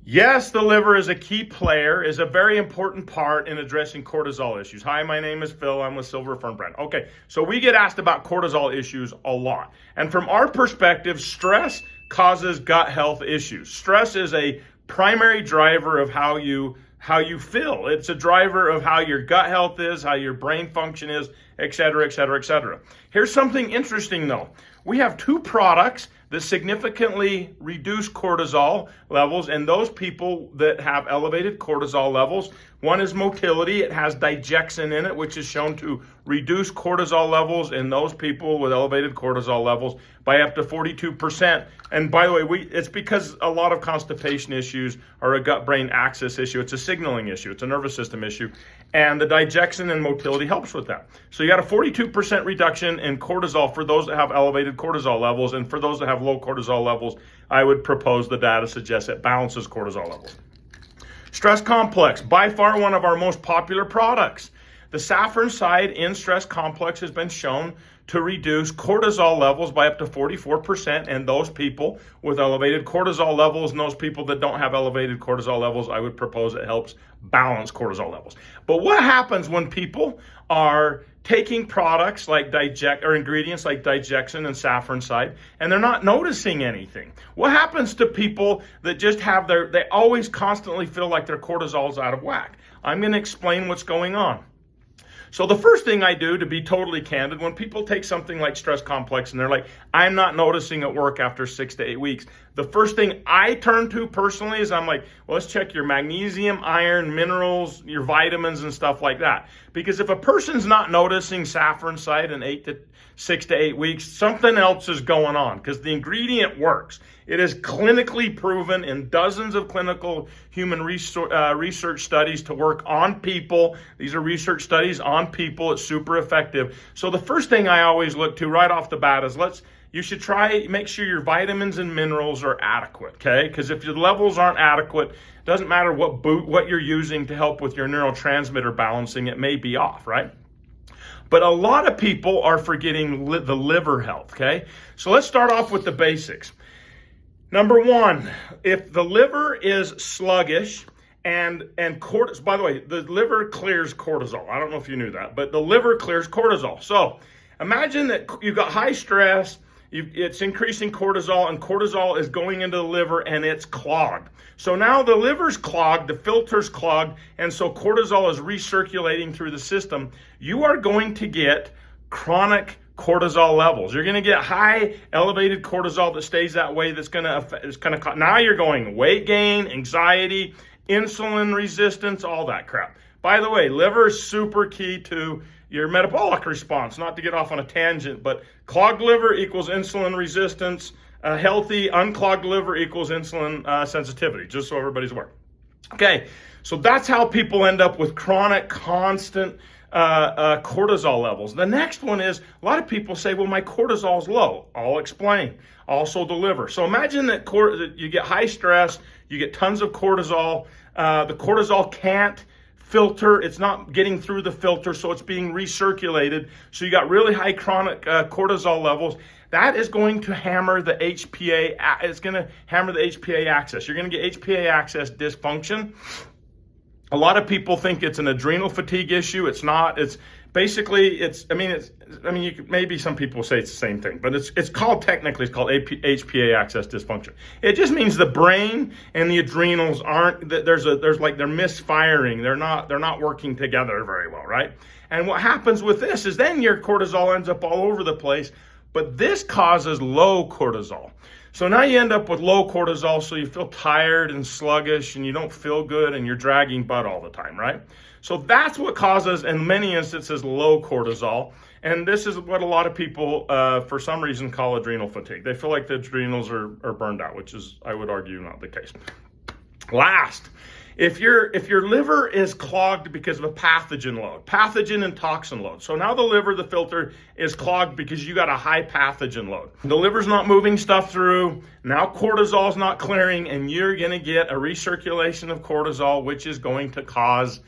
Yes, the liver is a key player, is a very important part in addressing cortisol issues. Hi, my name is Phil. I'm with Silver Fern Brand. Okay, so we get asked about cortisol issues a lot. And from our perspective, stress causes gut health issues. Stress is a primary driver of how you feel. It's a driver of how your gut health is, how your brain function is, et cetera, et cetera, et cetera. Here's something interesting though. We have two products that significantly reduce cortisol levels in those people that have elevated cortisol levels. One is Motility. It has digestion in it, which is shown to reduce cortisol levels in those people with elevated cortisol levels by up to 42%. And by the way, it's because a lot of constipation issues are a gut-brain axis issue. It's a signaling issue. It's a nervous system issue. And the digestion and Motility helps with that. So you got a 42% reduction in cortisol for those that have elevated cortisol levels. And for those that have low cortisol levels, I would propose the data suggests it balances cortisol levels. Stress Complex, by far one of our most popular products. The saffron side in Stress Complex has been shown to reduce cortisol levels by up to 44% in those people with elevated cortisol levels. And those people that don't have elevated cortisol levels, I would propose it helps balance cortisol levels. But what happens when people are taking products like ingredients like digestion and saffron side, and they're not noticing anything? What happens to people that just have they always constantly feel like their cortisol is out of whack? I'm going to explain what's going on. So the first thing I do, to be totally candid, when people take something like Stress Complex and they're like, I'm not noticing at work after 6 to 8 weeks, the first thing I turn to personally is I'm like, well, let's check your magnesium, iron, minerals, your vitamins and stuff like that. Because if a person's not noticing saffron side in 6 to 8 weeks, something else is going on because the ingredient works. It is clinically proven in dozens of clinical human research studies to work on people. These are research studies on people. It's super effective. So the first thing I always look to right off the bat is you should make sure your vitamins and minerals are adequate, okay? Because if your levels aren't adequate, it doesn't matter what you're using to help with your neurotransmitter balancing, it may be off, right? But a lot of people are forgetting the liver health, okay? So let's start off with the basics. Number one, if the liver is sluggish and cortisol, by the way, the liver clears cortisol. I don't know if you knew that, but the liver clears cortisol. So imagine that you've got high stress, it's increasing cortisol, and cortisol is going into the liver and it's clogged. So now the liver's clogged, the filter's clogged, and so cortisol is recirculating through the system. You are going to get chronic cortisol levels. You're going to get high elevated cortisol that stays that way. Now you're going weight gain, anxiety, insulin resistance, all that crap. By the way, liver is super key to your metabolic response. Not to get off on a tangent, but clogged liver equals insulin resistance. Healthy, unclogged liver equals insulin sensitivity, just so everybody's aware. Okay, so that's how people end up with chronic, constant cortisol levels. The next one is, a lot of people say, well, my cortisol's low. I'll explain. Also the liver. So imagine that you get high stress, you get tons of cortisol. The cortisol can't filter, it's not getting through the filter, so it's being recirculated. So you got really high chronic cortisol levels. That is going to hammer the HPA, it's going to hammer the HPA axis. You're going to get HPA axis dysfunction. A lot of people think it's an adrenal fatigue issue. It's not. It's basically, maybe some people say it's the same thing, but it's called HPA axis dysfunction. It just means the brain and the adrenals they're misfiring. They're not working together very well, right? And what happens with this is then your cortisol ends up all over the place, but this causes low cortisol. So now you end up with low cortisol, so you feel tired and sluggish and you don't feel good and you're dragging butt all the time, right? So that's what causes, in many instances, low cortisol. And this is what a lot of people, for some reason, call adrenal fatigue. They feel like the adrenals are burned out, which is, I would argue, not the case. Last, if your liver is clogged because of a pathogen and toxin load. So now the liver, the filter, is clogged because you got a high pathogen load. The liver's not moving stuff through. Now cortisol's not clearing, and you're going to get a recirculation of cortisol, which is going to cause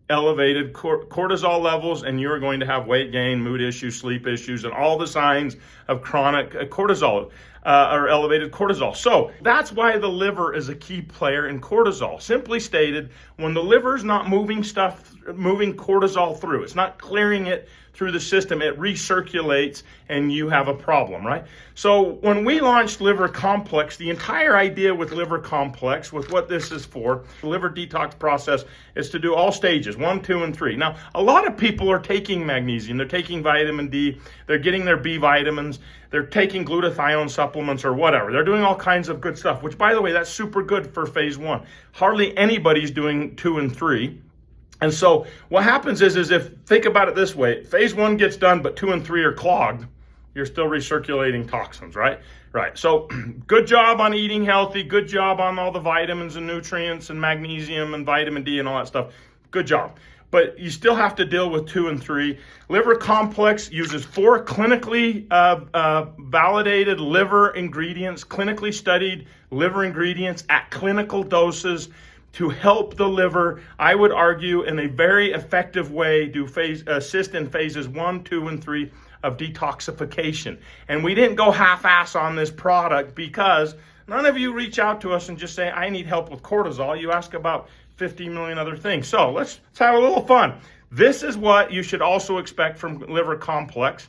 elevated cortisol levels, and you're going to have weight gain, mood issues, sleep issues, and all the signs of chronic cortisol. or elevated cortisol. So that's why the liver is a key player in cortisol. Simply stated, when the liver's not moving cortisol through, it's not clearing it through the system, it recirculates and you have a problem, right? So when we launched Liver Complex, the entire idea with Liver Complex, with what this is for, the liver detox process, is to do all stages, 1, 2, and 3. Now, a lot of people are taking magnesium, they're taking vitamin D, they're getting their B vitamins, they're taking glutathione supplements or whatever. They're doing all kinds of good stuff, which, by the way, that's super good for phase 1. Hardly anybody's doing 2 and 3. And so what happens is think about it this way, phase 1 gets done, but 2 and 3 are clogged, you're still recirculating toxins, right? Right. So good job on eating healthy, good job on all the vitamins and nutrients and magnesium and vitamin D and all that stuff. Good job. But you still have to deal with 2 and 3. Liver Complex uses 4 clinically validated liver ingredients, clinically studied liver ingredients at clinical doses to help the liver, I would argue, in a very effective way, assist in phases 1, 2, and 3 of detoxification. And we didn't go half-ass on this product because none of you reach out to us and just say, I need help with cortisol. You ask about 50 million other things. So let's have a little fun. This is what you should also expect from Liver Complex.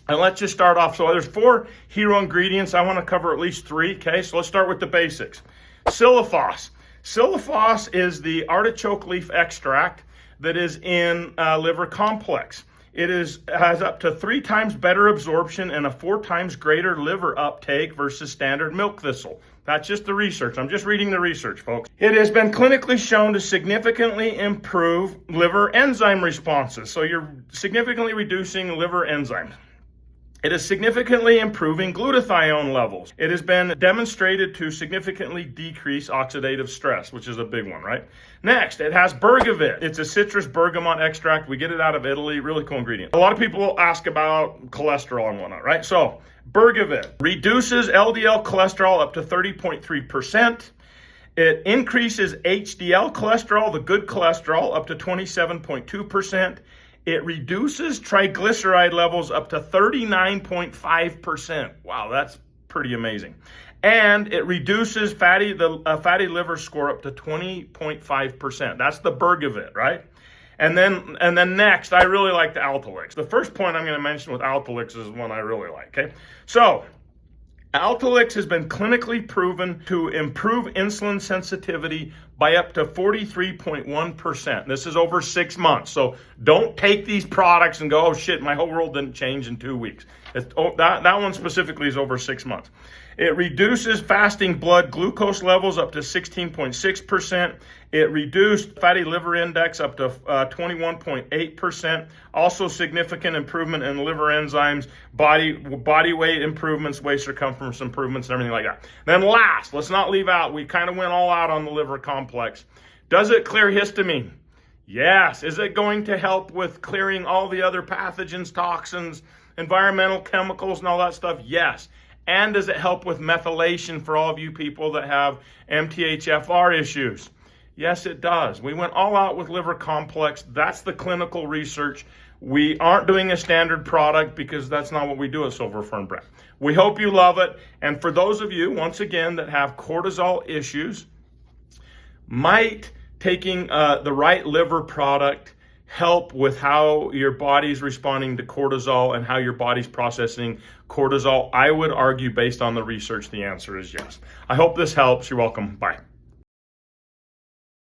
And let's just start off. So there's 4 hero ingredients. I want to cover at least 3, okay? So let's start with the basics. Silifos. Silifos is the artichoke leaf extract that is in Liver Complex. It has up to 3 times better absorption and a 4 times greater liver uptake versus standard milk thistle. That's just the research. I'm just reading the research, folks. It has been clinically shown to significantly improve liver enzyme responses. So you're significantly reducing liver enzymes. It is significantly improving glutathione levels. It has been demonstrated to significantly decrease oxidative stress, which is a big one, right? Next, it has bergavit. It's a citrus bergamot extract. We get it out of Italy. Really cool ingredient. A lot of people ask about cholesterol and whatnot, right? So, bergavit reduces LDL cholesterol up to 30.3%. It increases HDL cholesterol, the good cholesterol, up to 27.2%. It reduces triglyceride levels up to 39.5%. Wow, that's pretty amazing. And it reduces fatty liver score up to 20.5%. That's the bergavit, right? And then next, I really like the Altalix. The first point I'm going to mention with Altalix is one I really like, okay? So, Altalix has been clinically proven to improve insulin sensitivity by up to 43.1%. This is over 6 months. So don't take these products and go, oh shit, my whole world didn't change in 2 weeks. That one specifically is over 6 months. It reduces fasting blood glucose levels up to 16.6%. It reduced fatty liver index up to 21.8%. Also significant improvement in liver enzymes, body weight improvements, waist circumference improvements, and everything like that. Then last, let's not leave out, we kind of went all out on the Liver Complex. Does it clear histamine? Yes. Is it going to help with clearing all the other pathogens, toxins, environmental chemicals, and all that stuff? Yes. And does it help with methylation for all of you people that have MTHFR issues? Yes, it does. We went all out with Liver Complex. That's the clinical research. We aren't doing a standard product because that's not what we do at Silver Fern Brand. We hope you love it. And for those of you, once again, that have cortisol issues, might taking the right liver product help with how your body's responding to cortisol and how your body's processing cortisol? I would argue, based on the research, the answer is yes. I hope this helps. You're welcome. Bye.